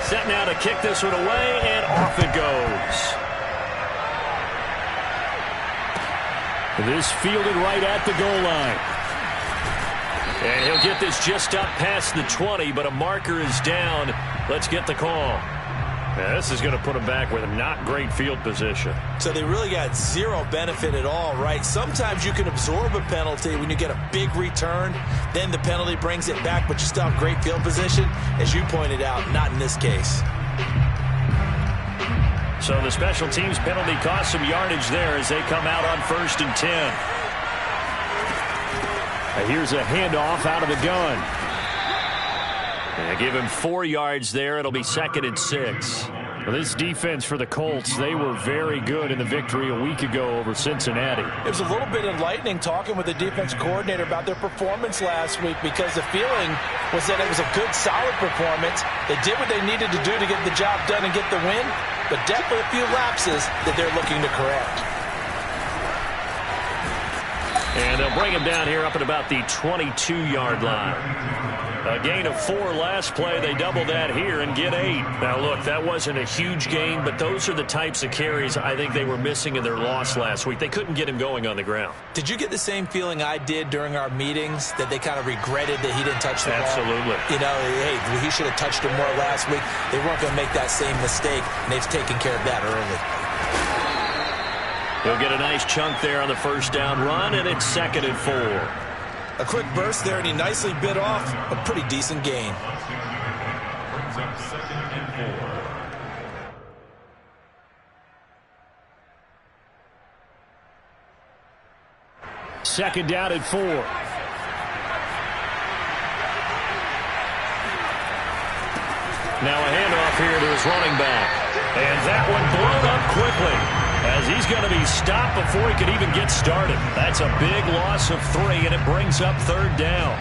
Set now to kick this one away, and off it goes. This fielded right at the goal line. And he'll get this just up past the 20, but a marker is down. Let's get the call. Now, this is going to put him back with a not great field position. So they really got zero benefit at all, right? Sometimes you can absorb a penalty when you get a big return. Then the penalty brings it back, but you still have great field position. As you pointed out, not in this case. So the special teams penalty cost some yardage there as they come out on 1st and 10. Here's a handoff out of the gun. And give him 4 yards there. It'll be 2nd and 6. Well, this defense for the Colts, they were very good in the victory a week ago over Cincinnati. It was a little bit enlightening talking with the defense coordinator about their performance last week because the feeling was that it was a good, solid performance. They did what they needed to do to get the job done and get the win, but definitely a few lapses that they're looking to correct. And they'll bring him down here up at about the 22-yard line. A gain of 4 last play. They double that here and get 8. Now, look, that wasn't a huge gain, but those are the types of carries I think they were missing in their loss last week. They couldn't get him going on the ground. Did you get the same feeling I did during our meetings, that they kind of regretted that he didn't touch the ball? Absolutely. You know, hey, he should have touched it more last week. They weren't going to make that same mistake, and they've taken care of that early. He'll get a nice chunk there on the first down run, and it's 2nd and 4. A quick burst there, and he nicely bit off a pretty decent gain. Second down and 4. Now a handoff here to his running back. And that one blown up quickly, as he's going to be stopped before he could even get started. That's a big loss of 3, and it brings up 3rd down.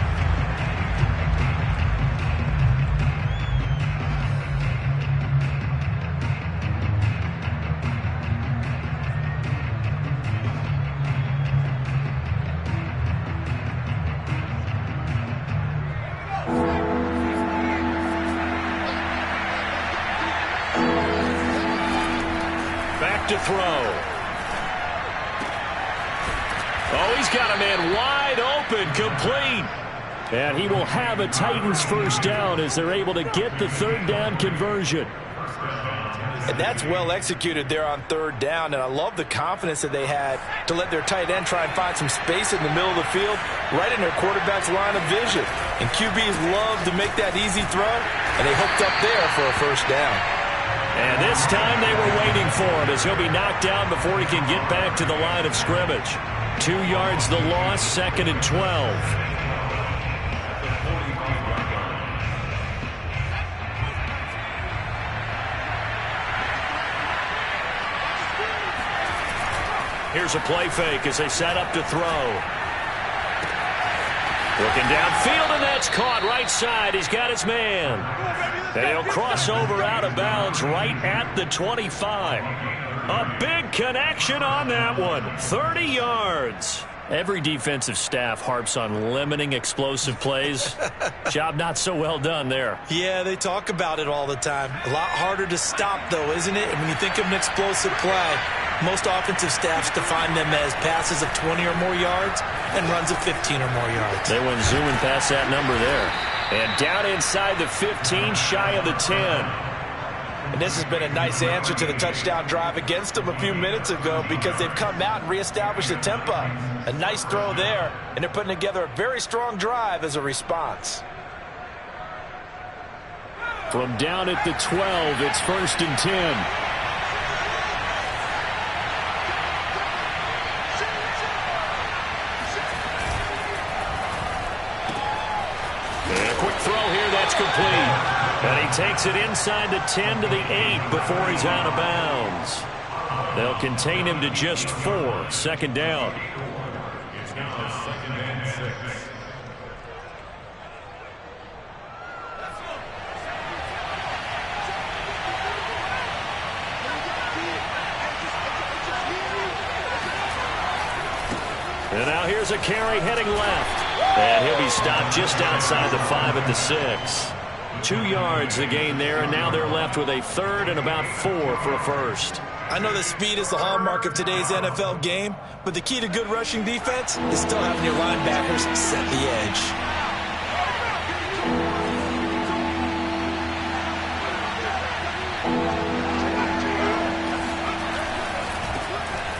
To throw. Oh, he's got a man wide open, complete. And he will have a Titans first down as they're able to get the 3rd down conversion. And that's well executed there on 3rd down, and I love the confidence that they had to let their tight end try and find some space in the middle of the field, right in their quarterback's line of vision. And QBs love to make that easy throw, and they hooked up there for a first down. And this time they were waiting for him as he'll be knocked down before he can get back to the line of scrimmage. 2 yards the loss, 2nd and 12. Here's a play fake as they set up to throw. Looking downfield, and that's caught right side. He's got his man. And he'll cross over out of bounds right at the 25. A big connection on that one. 30 yards. Every defensive staff harps on limiting explosive plays. Job not so well done there. Yeah, they talk about it all the time. A lot harder to stop, though, isn't it? And when you think of an explosive play, most offensive staffs define them as passes of 20 or more yards and runs of 15 or more yards. They went zooming past that number there. And down inside the 15, shy of the 10. And this has been a nice answer to the touchdown drive against them a few minutes ago because they've come out and reestablished the tempo. A nice throw there, and they're putting together a very strong drive as a response. From down at the 12, it's 1st and 10. Complete. And he takes it inside the 10 to the 8 before he's out of bounds. They'll contain him to just 4. 2nd down. And now here's a carry heading left. And he'll be stopped just outside the 5 at the 6. 2 yards the gain there, and now they're left with a third and about 4 for a first. I know that speed is the hallmark of today's NFL game, but the key to good rushing defense is still having your linebackers set the edge.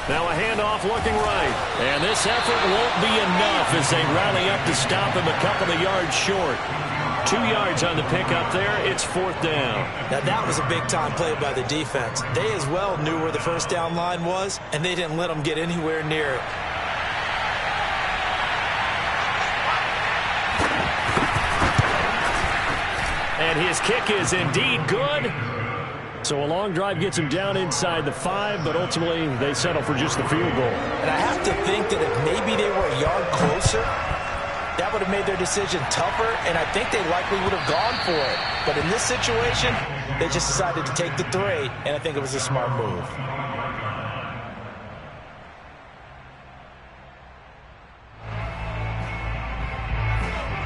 Now a handoff looking right. And this effort won't be enough as they rally up to stop him a couple of yards short. 2 yards on the pickup there. It's 4th down. Now that was a big-time play by the defense. They as well knew where the first down line was, and they didn't let them get anywhere near it. And his kick is indeed good. So a long drive gets him down inside the 5, but ultimately they settle for just the field goal. And I have to think that if maybe they were a yard closer, that would have made their decision tougher, and I think they likely would have gone for it. But in this situation, they just decided to take the 3, and I think it was a smart move.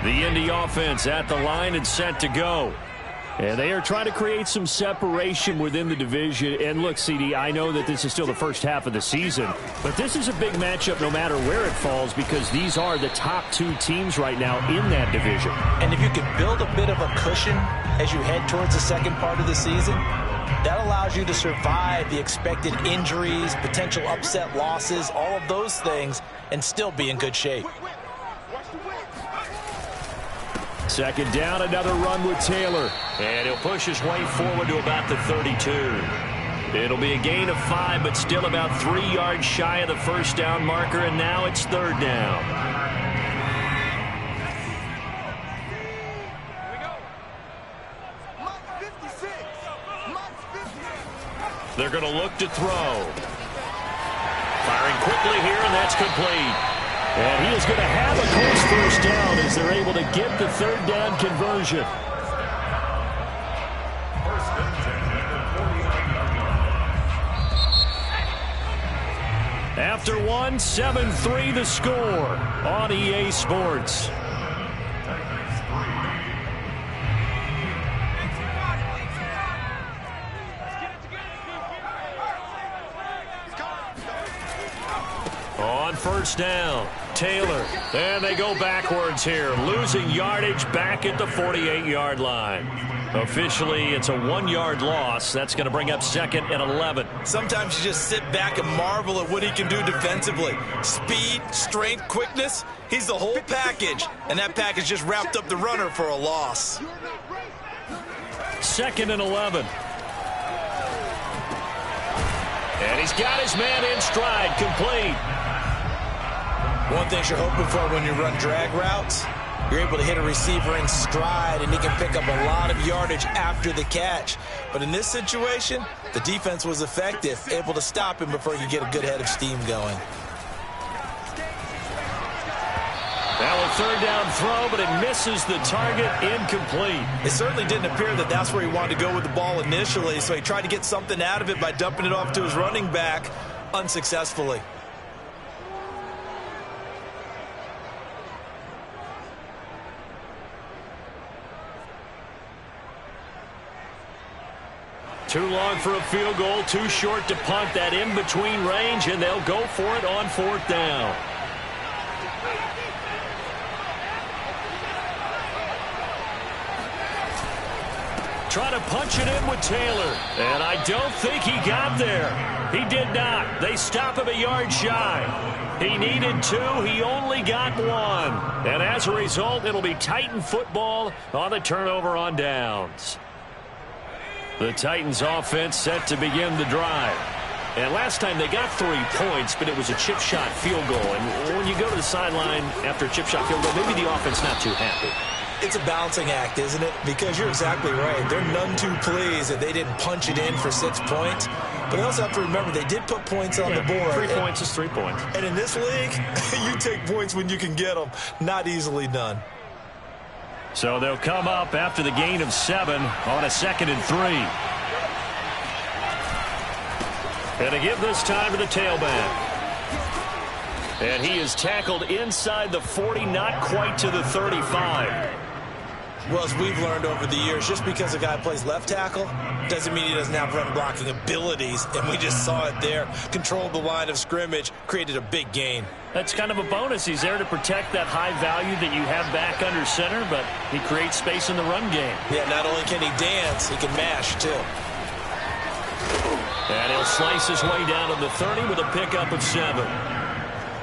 The Indy offense at the line and set to go. And they are trying to create some separation within the division. And look, CD, I know that this is still the first half of the season, but this is a big matchup no matter where it falls because these are the top 2 teams right now in that division. And if you can build a bit of a cushion as you head towards the second part of the season, that allows you to survive the expected injuries, potential upset losses, all of those things, and still be in good shape. Second down, another run with Taylor. And he'll push his way forward to about the 32. It'll be a gain of 5, but still about 3 yards shy of the first down marker, and now it's 3rd down. They're going to look to throw. Firing quickly here, and that's complete. And he is going to have a close first down as they're able to get the 3rd down conversion. After 1, 7-3 the score on EA Sports. On first down, Taylor. And they go backwards here, losing yardage back at the 48-yard line. Officially, it's a 1-yard loss. That's going to bring up 2nd and 11. Sometimes you just sit back and marvel at what he can do defensively. Speed, strength, quickness, he's the whole package. And that package just wrapped up the runner for a loss. 2nd and 11. And he's got his man in stride, complete. One thing you're hoping for when you run drag routes, you're able to hit a receiver in stride, and he can pick up a lot of yardage after the catch. But in this situation, the defense was effective, able to stop him before he could get a good head of steam going. Now a 3rd down throw, but it misses the target, incomplete. It certainly didn't appear that that's where he wanted to go with the ball initially, so he tried to get something out of it by dumping it off to his running back unsuccessfully. Too long for a field goal, too short to punt that in-between range, and they'll go for it on 4th down. Trying to punch it in with Taylor, and I don't think he got there. He did not. They stop him a yard shy. He needed 2. He only got 1. And as a result, it'll be Titan football on the turnover on downs. The Titans offense set to begin the drive. And last time they got 3 points, but it was a chip shot field goal. And when you go to the sideline after a chip shot field goal, maybe the offense not too happy. It's a balancing act, isn't it? Because you're exactly right. They're none too pleased that they didn't punch it in for 6 points. But they also have to remember they did put points on the board. 3 points is 3 points. And in this league, you take points when you can get them. Not easily done. So they'll come up after the gain of 7 on a 2nd and 3. And to give this time to the tailback. And he is tackled inside the 40, not quite to the 35. Well, as we've learned over the years, just because a guy plays left tackle doesn't mean he doesn't have run blocking abilities, and we just saw it there. Controlled the line of scrimmage, created a big gain. That's kind of a bonus. He's there to protect that high value that you have back under center, but he creates space in the run game. Yeah, not only can he dance, he can mash, too. And he'll slice his way down to the 30 with a pickup of 7.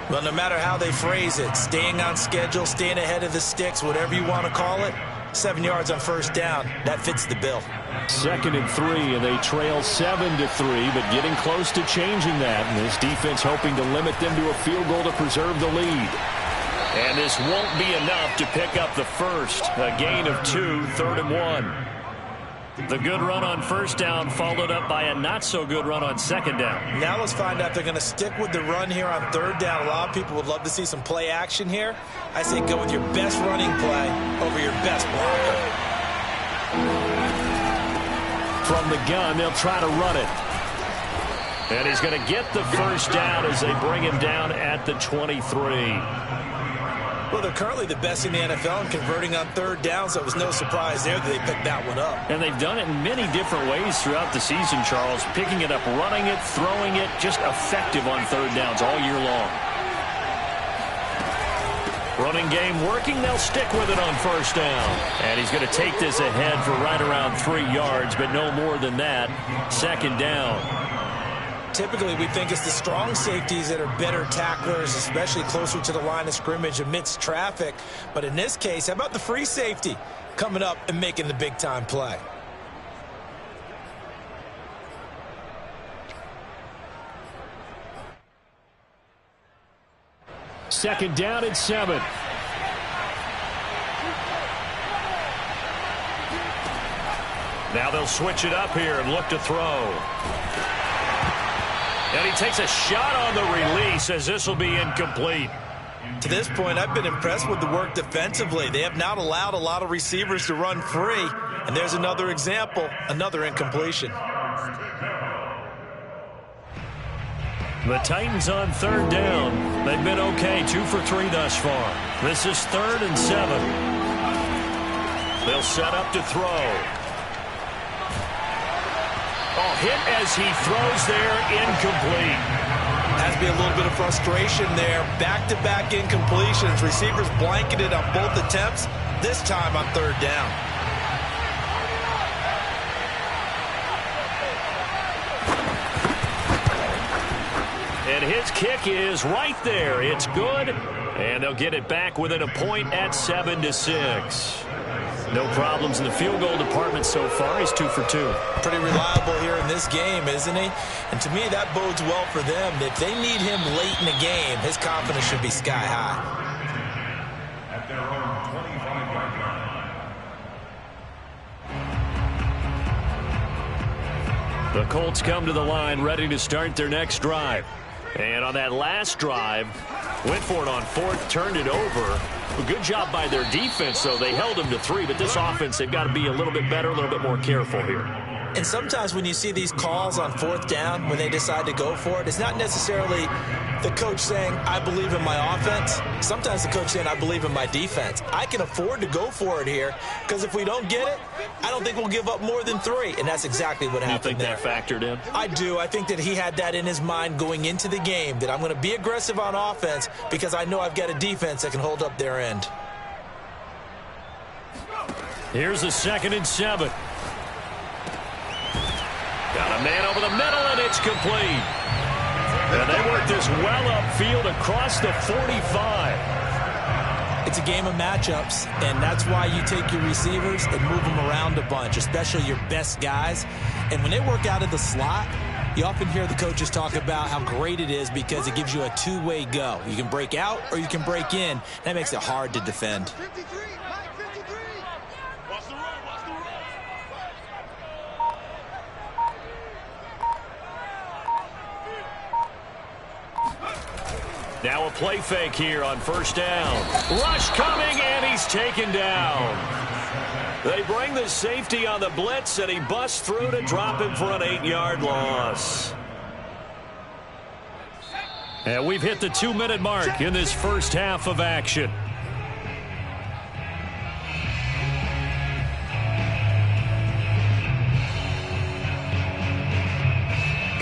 Well, no matter how they phrase it, staying on schedule, staying ahead of the sticks, whatever you want to call it, 7 yards on first down, that fits the bill. 2nd and 3, and they trail 7-3, but getting close to changing that. And this defense hoping to limit them to a field goal to preserve the lead. And this won't be enough to pick up the first. A gain of 2, 3rd and 1. The good run on first down followed up by a not-so-good run on 2nd down. Now let's find out if they're going to stick with the run here on 3rd down. A lot of people would love to see some play action here. I say go with your best running play over your best blocker. From the gun, they'll try to run it. And he's going to get the first down as they bring him down at the 23. Well, they're currently the best in the NFL in converting on 3rd down, so it was no surprise there that they picked that one up. And they've done it in many different ways throughout the season, Charles. Picking it up, running it, throwing it, just effective on 3rd downs all year long. Running game working, they'll stick with it on first down. And he's going to take this ahead for right around 3 yards, but no more than that. 2nd down. Typically, we think it's the strong safeties that are better tacklers, especially closer to the line of scrimmage amidst traffic. But in this case, how about the free safety coming up and making the big-time play? Second down and 7. Now they'll switch it up here and look to throw. And he takes a shot on the release as this will be incomplete. To this point, I've been impressed with the work defensively. They have not allowed a lot of receivers to run free. And there's another example, another incompletion. The Titans on 3rd down. They've been okay, 2 for 3 thus far. This is 3rd and 7. They'll set up to throw. Oh, hit as he throws there, incomplete. Has to be a little bit of frustration there. Back-to-back incompletions. Receivers blanketed on both attempts, this time on 3rd down. And his kick is right there. It's good. And they'll get it back within a point at 7-6. No problems in the field goal department so far. He's 2 for 2. Pretty reliable here in this game, isn't he? And to me, that bodes well for them. If they need him late in the game, his confidence should be sky high. At their own 25-yard line. The Colts come to the line ready to start their next drive. And on that last drive, went for it on 4th, turned it over. A good job by their defense, though. They held them to 3, but this offense, they've got to be a little bit better, a little bit more careful here. And sometimes when you see these calls on 4th down, when they decide to go for it, it's not necessarily the coach saying, I believe in my offense. Sometimes the coach saying, I believe in my defense. I can afford to go for it here, because if we don't get it, I don't think we'll give up more than 3. And that's exactly what happened there. You think that factored in? I do. I think that he had that in his mind going into the game, that I'm going to be aggressive on offense because I know I've got a defense that can hold up their end. Here's the 2nd and 7. Got a man over the middle, and it's complete. And they work this well upfield across the 45. It's a game of matchups, and that's why you take your receivers and move them around a bunch, especially your best guys. And when they work out of the slot, you often hear the coaches talk about how great it is because it gives you a two-way go. You can break out or you can break in. That makes it hard to defend. Now a play fake here on first down. Rush coming, and he's taken down. They bring the safety on the blitz, and he busts through to drop him for an 8-yard loss. And we've hit the 2-minute mark in this first half of action.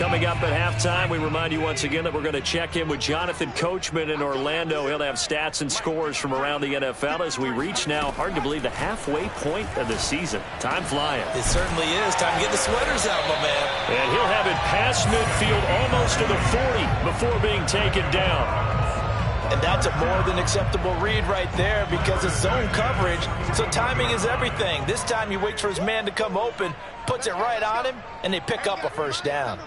coming up at halftime. We remind you once again that we're going to check in with Jonathan Coachman in Orlando. He'll have stats and scores from around the NFL as we reach now, hard to believe, the halfway point of the season. Time flying. It certainly is. Time to get the sweaters out, my man. And he'll have it past midfield almost to the 40 before being taken down. And that's a more than acceptable read right there because it's zone coverage, so timing is everything. This time he waits for his man to come open, puts it right on him, and they pick up a first down.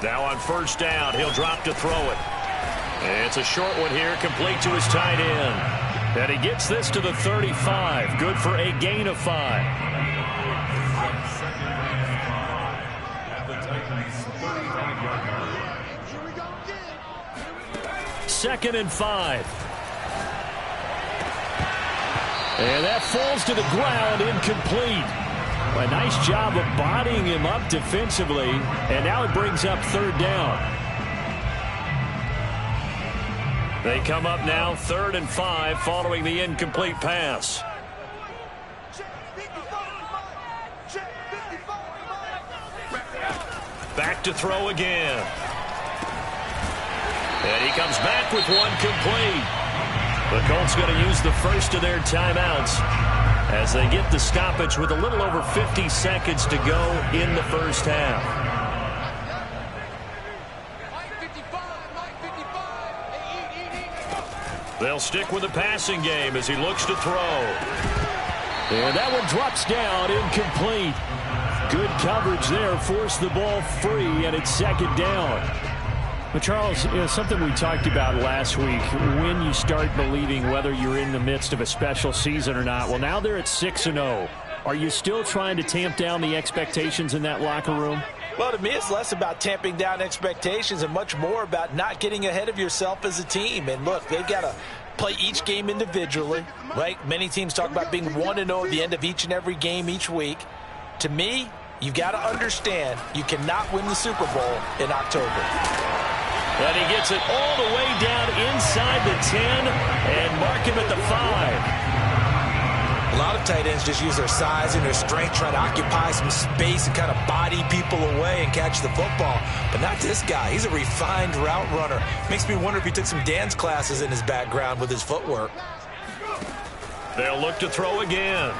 Now on first down, he'll drop to throw it. It's a short one here, complete to his tight end. And he gets this to the 35, good for a gain of 5. Second and 5. And that falls to the ground, incomplete. A nice job of bodying him up defensively, and now it brings up third down. They come up now, 3rd and 5, following the incomplete pass. Back to throw again. And he comes back with one complete. The Colts going to use the first of their timeouts as they get the stoppage with a little over 50 seconds to go in the first half. They'll stick with the passing game as he looks to throw. And that one drops down, incomplete. Good coverage there, forced the ball free, and it's second down. But, Charles, something we talked about last week, when you start believing whether you're in the midst of a special season or not. Well, now they're at 6-0. Are you still trying to tamp down the expectations in that locker room? Well, to me, it's less about tamping down expectations and much more about not getting ahead of yourself as a team. And, look, they've got to play each game individually, right? Many teams talk about being 1-0 at the end of each and every game each week. To me, you've got to understand you cannot win the Super Bowl in October. And he gets it all the way down inside the 10 and mark him at the 5. A lot of tight ends just use their size and their strength, trying to occupy some space and kind of body people away and catch the football. But not this guy. He's a refined route runner. Makes me wonder if he took some dance classes in his background with his footwork. They'll look to throw again.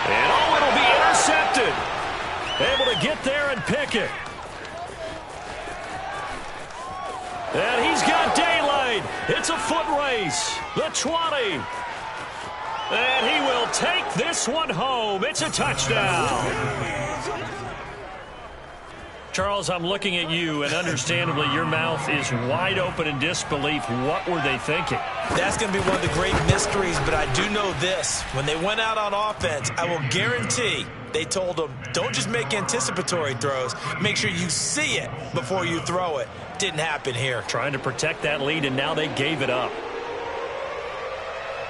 And it'll be intercepted. Able to get there and pick it. And he's got daylight. It's a foot race. The 20. And he will take this one home. It's a touchdown. Charles, I'm looking at you, and understandably your mouth is wide open in disbelief. What were they thinking? That's going to be one of the great mysteries, but I do know this. When they went out on offense, I will guarantee they told them, don't just make anticipatory throws. Make sure you see it before you throw it. Didn't happen here. Trying to protect that lead, and now they gave it up.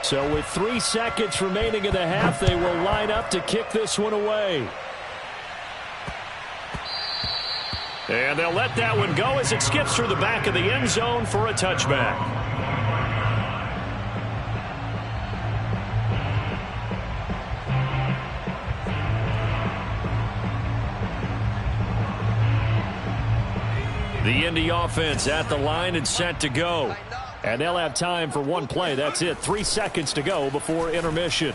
So with 3 seconds remaining in the half, they will line up to kick this one away. And they'll let that one go as it skips through the back of the end zone for a touchback. The Indy offense at the line and set to go. And they'll have time for one play. That's it. 3 seconds to go before intermission.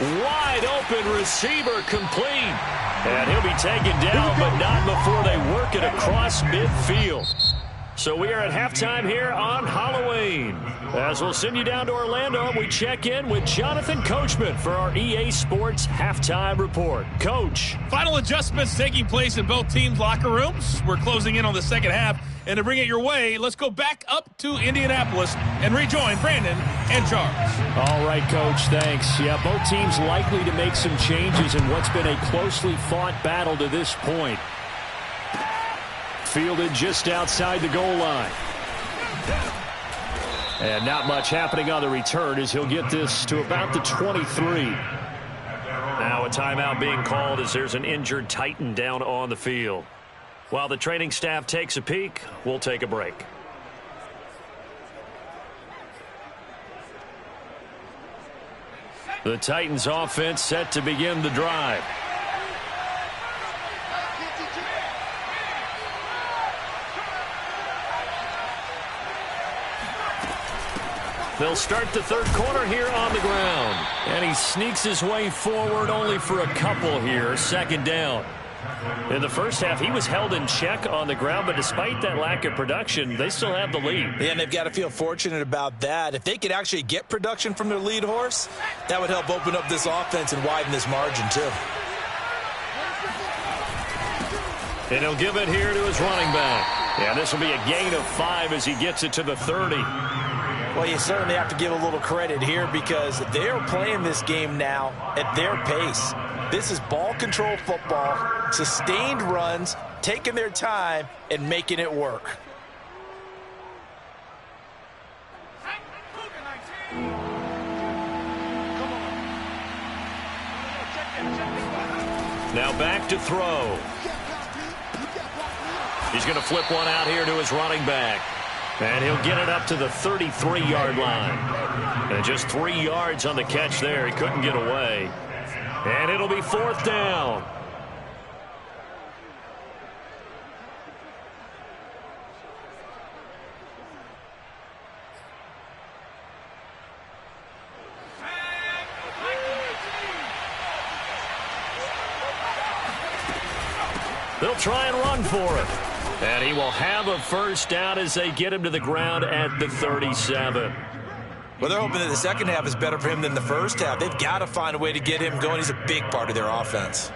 Wide open receiver complete. And he'll be taken down, but not before they work it across midfield. So we are at halftime here on Halloween. As we'll send you down to Orlando, we check in with Jonathan Coachman for our EA Sports Halftime Report. Coach. Final adjustments taking place in both teams' locker rooms. We're closing in on the second half. And to bring it your way, let's go back up to Indianapolis and rejoin Brandon and Charles. All right, Coach, thanks. Yeah, both teams likely to make some changes in what's been a closely fought battle to this point. Fielded just outside the goal line. And not much happening on the return as he'll get this to about the 23. Now a timeout being called as there's an injured Titan down on the field. While the training staff takes a peek, we'll take a break. The Titans offense set to begin the drive. They'll start the third quarter here on the ground. And he sneaks his way forward only for a couple here. Second down. In the first half, he was held in check on the ground, but despite that lack of production, they still have the lead. Yeah, and they've got to feel fortunate about that. If they could actually get production from their lead horse, that would help open up this offense and widen this margin, too. And he'll give it here to his running back. Yeah, this will be a gain of 5 as he gets it to the 30. Well, you certainly have to give a little credit here because they're playing this game now at their pace. This is ball control football, sustained runs, taking their time, and making it work. Now back to throw. He's going to flip one out here to his running back. And he'll get it up to the 33-yard line. And just 3 yards on the catch there. He couldn't get away. And it'll be fourth down. They'll try and run for it. And he will have a first down as they get him to the ground at the 37. Well, they're hoping that the second half is better for him than the first half. They've got to find a way to get him going. He's a big part of their offense.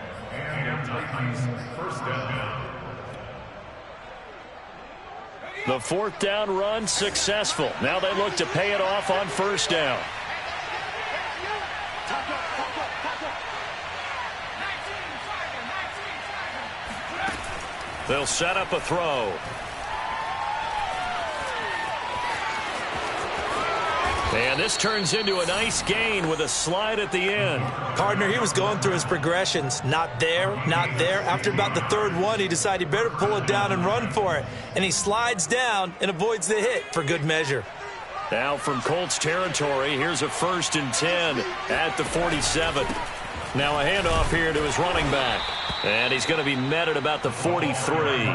The fourth down run successful. Now they look to pay it off on first down. They'll set up a throw. And this turns into a nice gain with a slide at the end. Partner, he was going through his progressions. Not there, not there. After about the third one, he decided he better pull it down and run for it. And he slides down and avoids the hit for good measure. Now from Colts territory, here's a 1st and 10 at the 47. Now a handoff here to his running back. And he's going to be met at about the 43.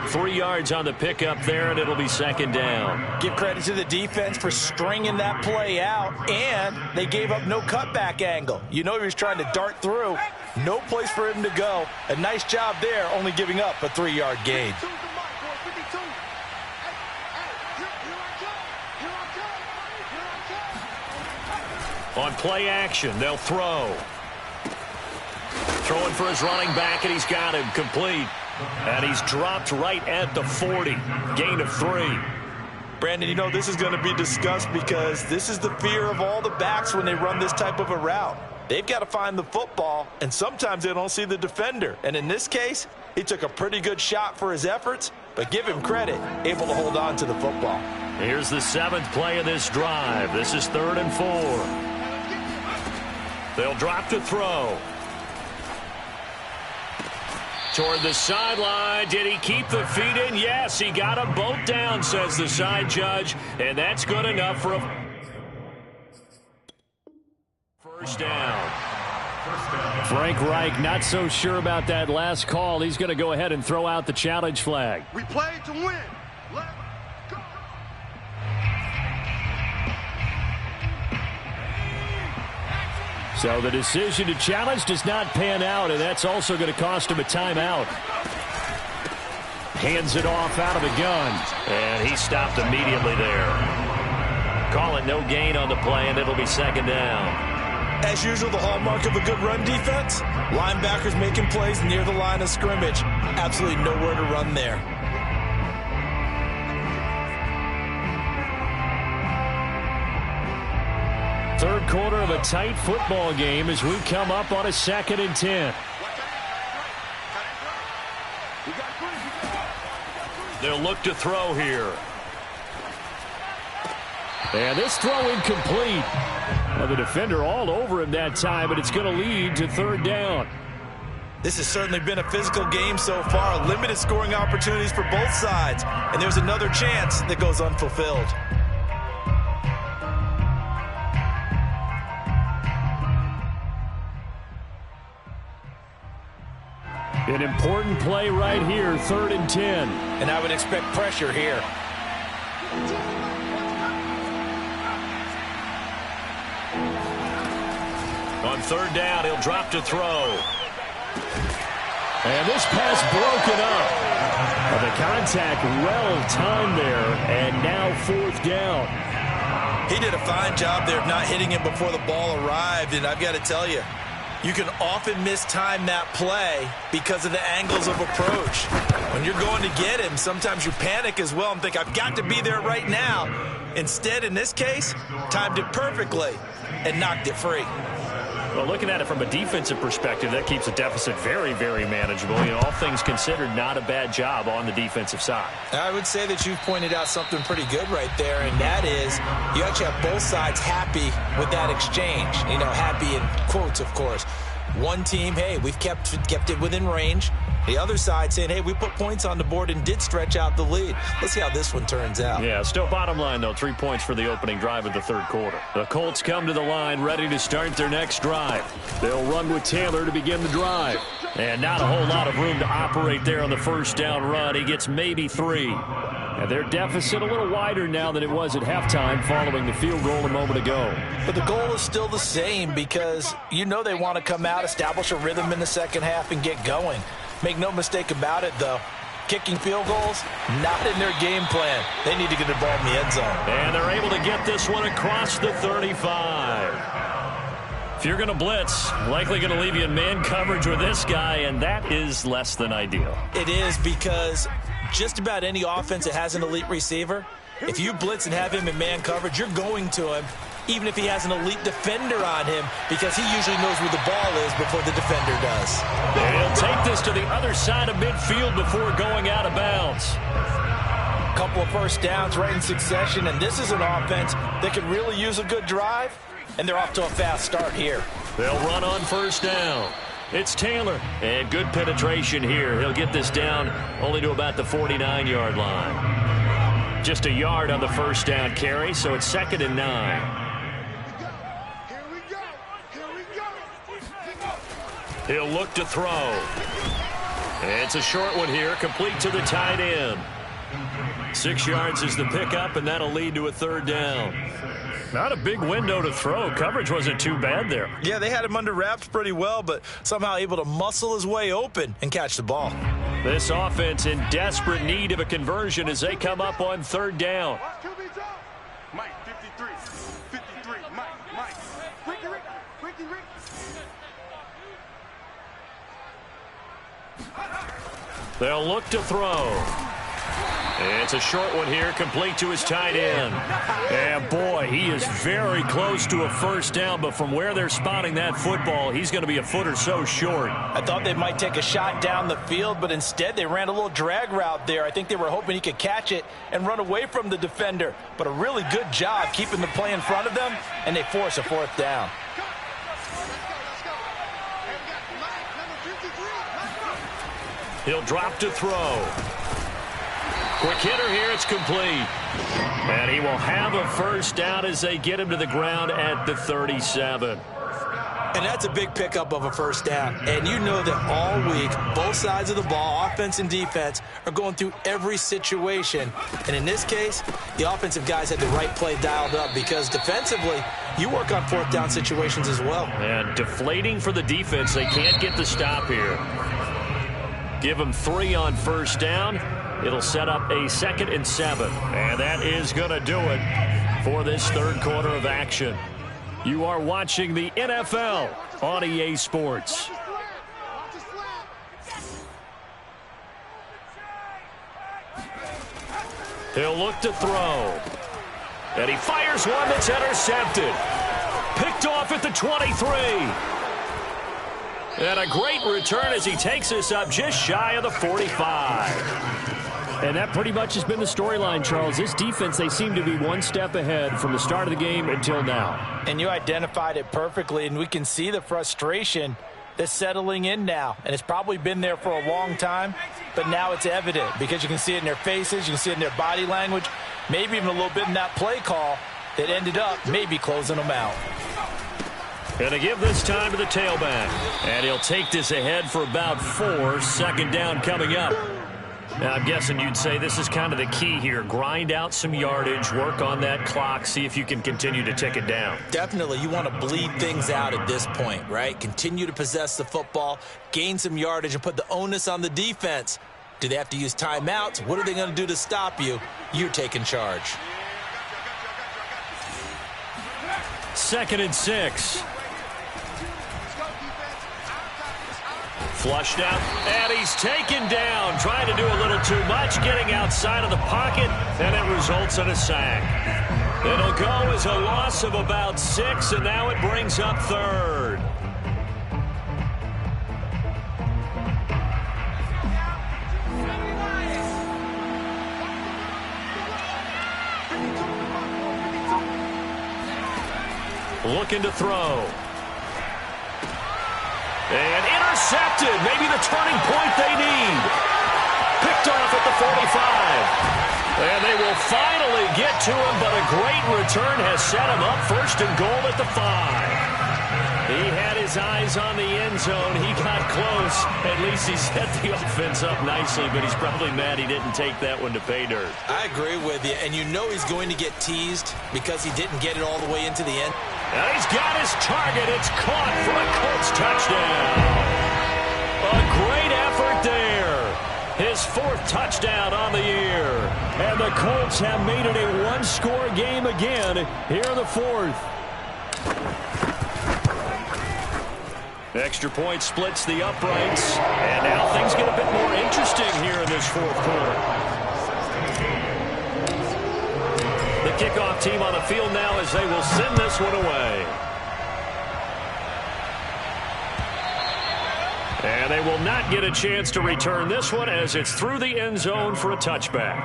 3 yards on the pickup there, and it'll be second down. Give credit to the defense for stringing that play out, and they gave up no cutback angle. You know he was trying to dart through. No place for him to go. A nice job there, only giving up a 3-yard gain. On play action, they'll throw. Throwing for his running back, and he's got him complete. And he's dropped right at the 40. Gain of 3. Brandon, you know this is going to be discussed because this is the fear of all the backs when they run this type of a route. They've got to find the football, and sometimes they don't see the defender. And in this case, he took a pretty good shot for his efforts, but give him credit, able to hold on to the football. Here's the 7th play of this drive. This is 3rd and 4. They'll drop to throw. Toward the sideline. Did he keep the feet in? Yes, he got them both down, says the side judge. And that's good enough for a first down. Frank Reich not so sure about that last call. He's going to go ahead and throw out the challenge flag. We play to win. Let's go. So the decision to challenge does not pan out, and that's also going to cost him a timeout. Hands it off out of the gun. And he stopped immediately there. Call it no gain on the play, and it'll be second down. As usual, the hallmark of a good run defense, linebackers making plays near the line of scrimmage. Absolutely nowhere to run there. Third quarter of a tight football game as we come up on a 2nd and 10. They'll look to throw here. And this throw incomplete. Well, the defender all over him that time, but it's going to lead to 3rd down. This has certainly been a physical game so far. Limited scoring opportunities for both sides. And there's another chance that goes unfulfilled. An important play right here, 3rd and 10. And I would expect pressure here. On 3rd down, he'll drop to throw. And this pass broken up. The contact well-timed there, and now 4th down. He did a fine job there of not hitting him before the ball arrived, and I've got to tell you, you can often mistime that play because of the angles of approach. When you're going to get him, sometimes you panic as well and think, I've got to be there right now. Instead, in this case, timed it perfectly and knocked it free. Well, looking at it from a defensive perspective, that keeps the deficit very, very manageable. You know, all things considered, not a bad job on the defensive side. I would say that you've pointed out something pretty good right there, and that is you actually have both sides happy with that exchange. You know, happy in quotes, of course. One team, hey, we've kept it within range. The other side saying, hey, we put points on the board and did stretch out the lead. Let's see how this one turns out. Yeah, still bottom line, though, 3 points for the opening drive of the 3rd quarter. The Colts come to the line ready to start their next drive. They'll run with Taylor to begin the drive. And not a whole lot of room to operate there on the 1st down run. He gets maybe 3. And their deficit a little wider now than it was at halftime following the field goal a moment ago. But the goal is still the same because you know they want to come out, establish a rhythm in the second half, and get going. Make no mistake about it, though. Kicking field goals, not in their game plan. They need to get the ball in the end zone. And they're able to get this one across the 35. If you're going to blitz, likely going to leave you in man coverage with this guy, and that is less than ideal. It is because just about any offense that has an elite receiver, if you blitz and have him in man coverage, you're going to him, even if he has an elite defender on him, because he usually knows where the ball is before the defender does. And he'll take this to the other side of midfield before going out of bounds. A couple of 1st downs right in succession, and this is an offense that could really use a good drive, and they're off to a fast start here. They'll run on 1st down. It's Taylor, and good penetration here. He'll get this down only to about the 49-yard line. Just a yard on the 1st down carry, so it's 2nd and 9. He'll look to throw. It's a short one here, complete to the tight end. 6 yards is the pickup, and that'll lead to a 3rd down. Not a big window to throw. Coverage wasn't too bad there. Yeah, they had him under wraps pretty well, but somehow able to muscle his way open and catch the ball. This offense in desperate need of a conversion as they come up on 3rd down. Mike, 53. 53. Mike. Ricky. They'll look to throw. It's a short one here, complete to his tight end. And boy, he is very close to a 1st down, but from where they're spotting that football, he's going to be a foot or so short. I thought they might take a shot down the field, but instead they ran a little drag route there. I think they were hoping he could catch it and run away from the defender. But a really good job keeping the play in front of them, and they force a 4th down. He'll drop to throw. Quick hitter here, it's complete. And he will have a 1st down as they get him to the ground at the 37. And that's a big pickup of a 1st down. And you know that all week, both sides of the ball, offense and defense, are going through every situation. And in this case, the offensive guys had the right play dialed up because defensively, you work on 4th down situations as well. And deflating for the defense. They can't get the stop here. Give them 3 on 1st down. It'll set up a 2nd and 7. And that is going to do it for this 3rd quarter of action. You are watching the NFL on EA Sports. He'll look to throw. And he fires one that's intercepted. Picked off at the 23. And a great return as he takes this up just shy of the 45. And that pretty much has been the storyline, Charles. This defense, they seem to be one step ahead from the start of the game until now. And you identified it perfectly, and we can see the frustration that's settling in now. And it's probably been there for a long time, but now it's evident because you can see it in their faces, you can see it in their body language, maybe even a little bit in that play call that ended up maybe closing them out. Going to give this time to the tailback. And he'll take this ahead for about 4. Second down coming up. Now, I'm guessing you'd say this is kind of the key here. Grind out some yardage, work on that clock, see if you can continue to tick it down. Definitely. You want to bleed things out at this point, right? Continue to possess the football, gain some yardage, and put the onus on the defense. Do they have to use timeouts? What are they going to do to stop you? You're taking charge. 2nd and 6. Flushed out, and he's taken down. Trying to do a little too much, getting outside of the pocket, and it results in a sack. It'll go as a loss of about 6, and now it brings up 3rd. Looking to throw. And intercepted. Maybe the turning point they need. Picked off at the 45. And they will finally get to him, but a great return has set him up 1st and goal at the 5. He had his eyes on the end zone. He got close. At least he set the offense up nicely, but he's probably mad he didn't take that one to pay dirt. I agree with you, and you know he's going to get teased because he didn't get it all the way into the end. And he's got his target. It's caught for a Colts touchdown. A great effort there. His 4th touchdown on the year. And the Colts have made it a one-score game again here in the 4th. Extra point splits the uprights. And now things get a bit more interesting here in this 4th quarter. The kickoff team on the field now as they will send this one away. And they will not get a chance to return this one as it's through the end zone for a touchback.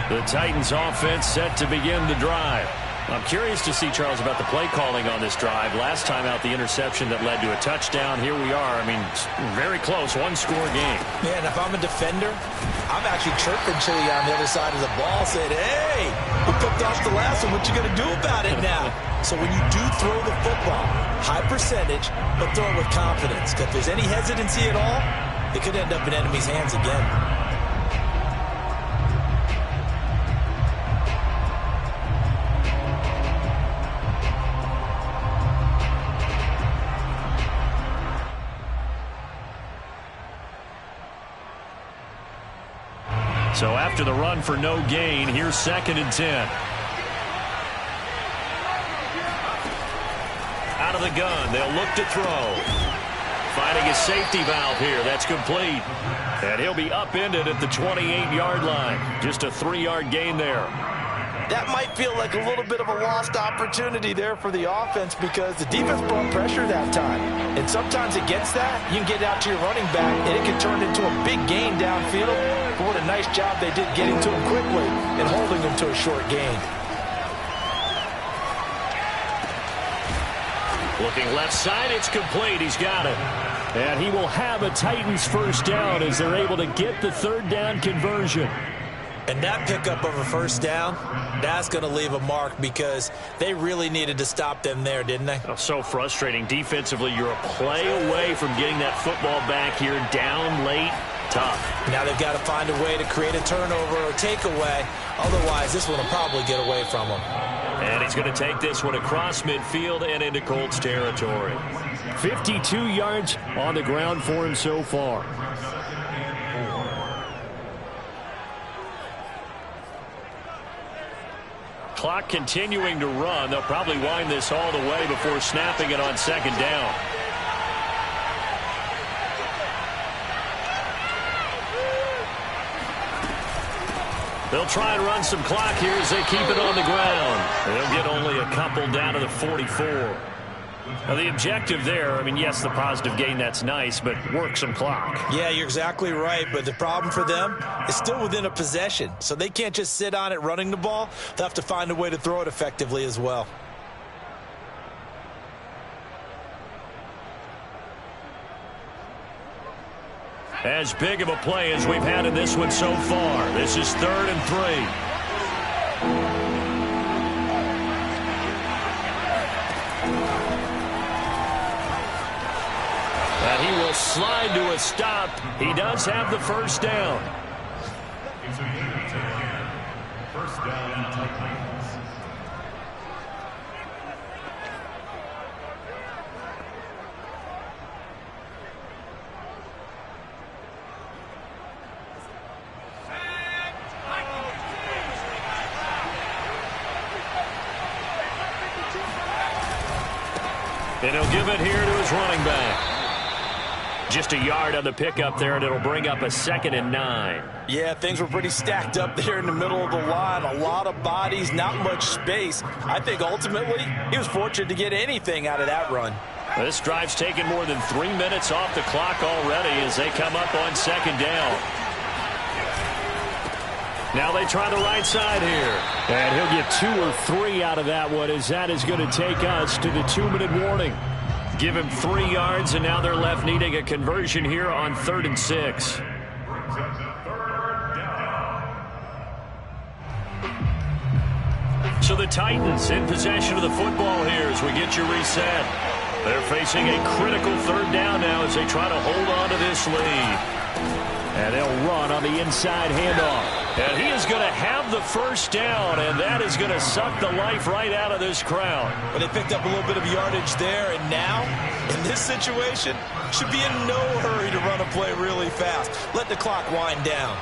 The Titans offense set to begin the drive. I'm curious to see, Charles, about the play calling on this drive. Last time out, the interception that led to a touchdown. Here we are. I mean, very close, one-score game. Man, if I'm a defender, I'm actually chirping Chili on the other side of the ball, saying, hey, we picked off the last one. What you going to do about it now? So when you do throw the football, high percentage, but throw it with confidence. Because if there's any hesitancy at all, it could end up in enemy's hands again. So after the run for no gain, here's 2nd and 10. Out of the gun, they'll look to throw. Finding a safety valve here, that's complete. And he'll be upended at the 28-yard line. Just a 3-yard gain there. That might feel like a little bit of a lost opportunity there for the offense because the defense brought pressure that time. And sometimes against that, you can get out to your running back, and it can turn into a big gain downfield. But what a nice job they did getting to him quickly and holding him to a short gain. Looking left side, it's complete. He's got it. And he will have a Titans 1st down as they're able to get the 3rd down conversion. And that pickup of a 1st down, that's going to leave a mark because they really needed to stop them there, didn't they? Oh, so frustrating. Defensively, you're a play away from getting that football back here down late. Tough. Now they've got to find a way to create a turnover or takeaway. Otherwise, this one will probably get away from them. And he's going to take this one across midfield and into Colts territory. 52 yards on the ground for him so far. Clock continuing to run. They'll probably wind this all the way before snapping it on 2nd down. They'll try and run some clock here as they keep it on the ground. They'll get only a couple down to the 44. Now, the objective there, I mean, yes, the positive gain, that's nice, but work some clock. Yeah, you're exactly right, but the problem for them is still within a possession, so they can't just sit on it running the ball. They'll have to find a way to throw it effectively as well. As big of a play as we've had in this one so far. This is 3rd and 3. slide to a stop. He does have the first down. First down, Titans. And he'll give it here to his running back. Just a yard on the pickup there, and it'll bring up a 2nd and 9. Yeah, things were pretty stacked up there in the middle of the line. A lot of bodies, not much space. I think ultimately he was fortunate to get anything out of that run. This drive's taken more than 3 minutes off the clock already as they come up on 2nd down. Now they try the right side here. And he'll get 2 or 3 out of that one, as that is going to take us to the 2-minute warning. Give him 3 yards, and now they're left needing a conversion here on 3rd and 6. So the Titans in possession of the football here as we get you reset. They're facing a critical 3rd down now as they try to hold on to this lead. And they'll run on the inside handoff. And he is going to have the first down, and that is going to suck the life right out of this crowd. But they picked up a little bit of yardage there, and now, in this situation, should be in no hurry to run a play really fast. Let the clock wind down.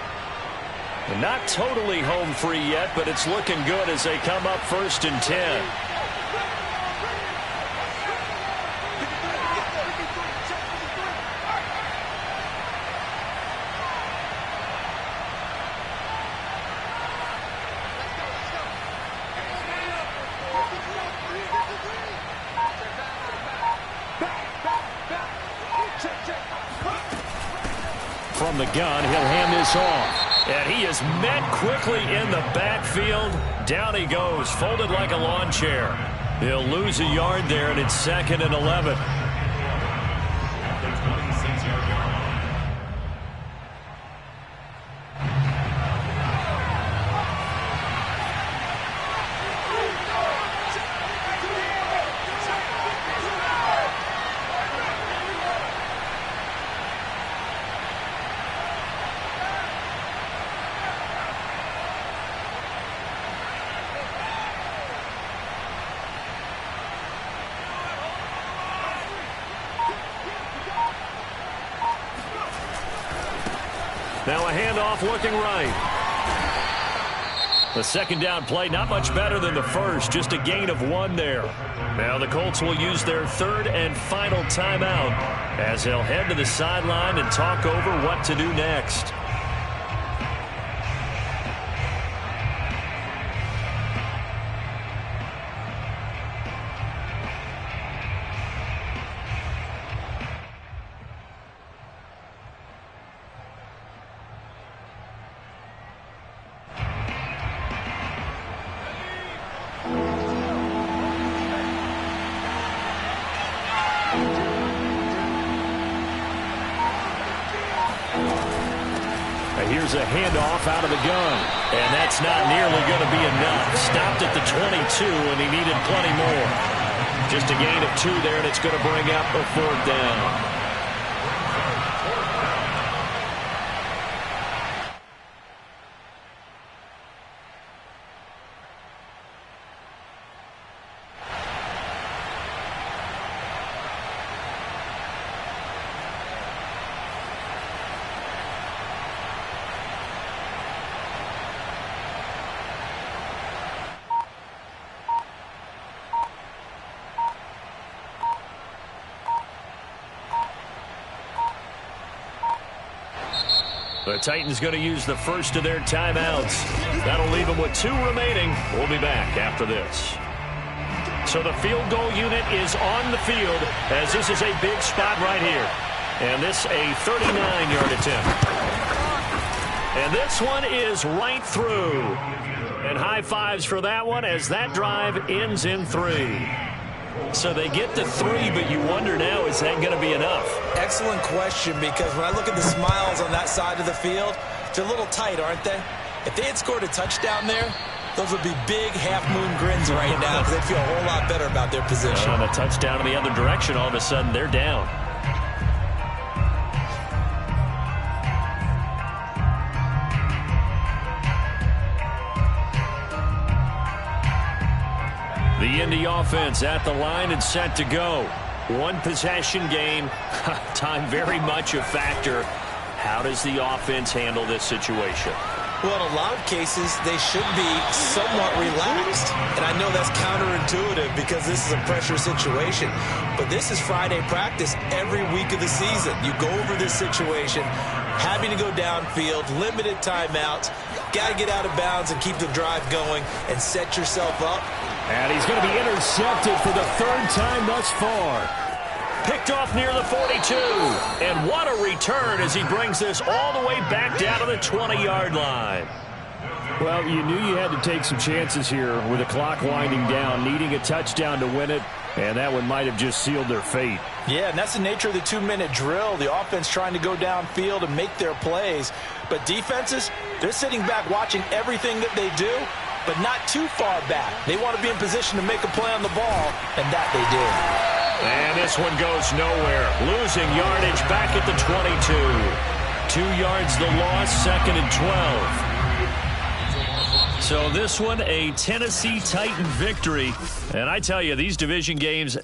And not totally home free yet, but it's looking good as they come up 1st and 10. From the gun, he'll hand this off. And he is met quickly in the backfield. Down he goes, folded like a lawn chair. He'll lose a yard there, and it's 2nd and 11. Now a handoff looking right. The 2nd down play, not much better than the first, just a gain of 1 there. Now the Colts will use their 3rd and final timeout as they'll head to the sideline and talk over what to do next. Here's a handoff out of the gun. And that's not nearly going to be enough. Stopped at the 22, and he needed plenty more. Just a gain of 2 there, and it's going to bring up a 4th down. The Titans going to use the first of their timeouts. That'll leave them with 2 remaining. We'll be back after this. So the field goal unit is on the field as this is a big spot right here. And this a 39-yard attempt. And this one is right through. And high fives for that one as that drive ends in 3. So they get to 3, but you wonder now, is that going to be enough? Excellent question, because when I look at the smiles on that side of the field, they're a little tight, aren't they? If they had scored a touchdown there, those would be big half-moon grins right now because they'd feel a whole lot better about their position. On a touchdown in the other direction, all of a sudden they're down. And the offense at the line and set to go. One possession game. Time very much a factor. How does the offense handle this situation? Well, in a lot of cases, they should be somewhat relaxed. And I know that's counterintuitive because this is a pressure situation. But this is Friday practice every week of the season. You go over this situation, having to go downfield, limited timeouts. Got to get out of bounds and keep the drive going and set yourself up. And he's going to be intercepted for the third time thus far. Picked off near the 42. And what a return as he brings this all the way back down to the 20-yard line. Well, you knew you had to take some chances here with the clock winding down, needing a touchdown to win it, and that one might have just sealed their fate. Yeah, and that's the nature of the 2-minute drill. The offense trying to go downfield and make their plays. But defenses, they're sitting back watching everything that they do, but not too far back. They want to be in position to make a play on the ball, and that they did. And this one goes nowhere. Losing yardage back at the 22. 2 yards the loss, 2nd and 12. So this one, a Tennessee Titan victory. And I tell you, these division games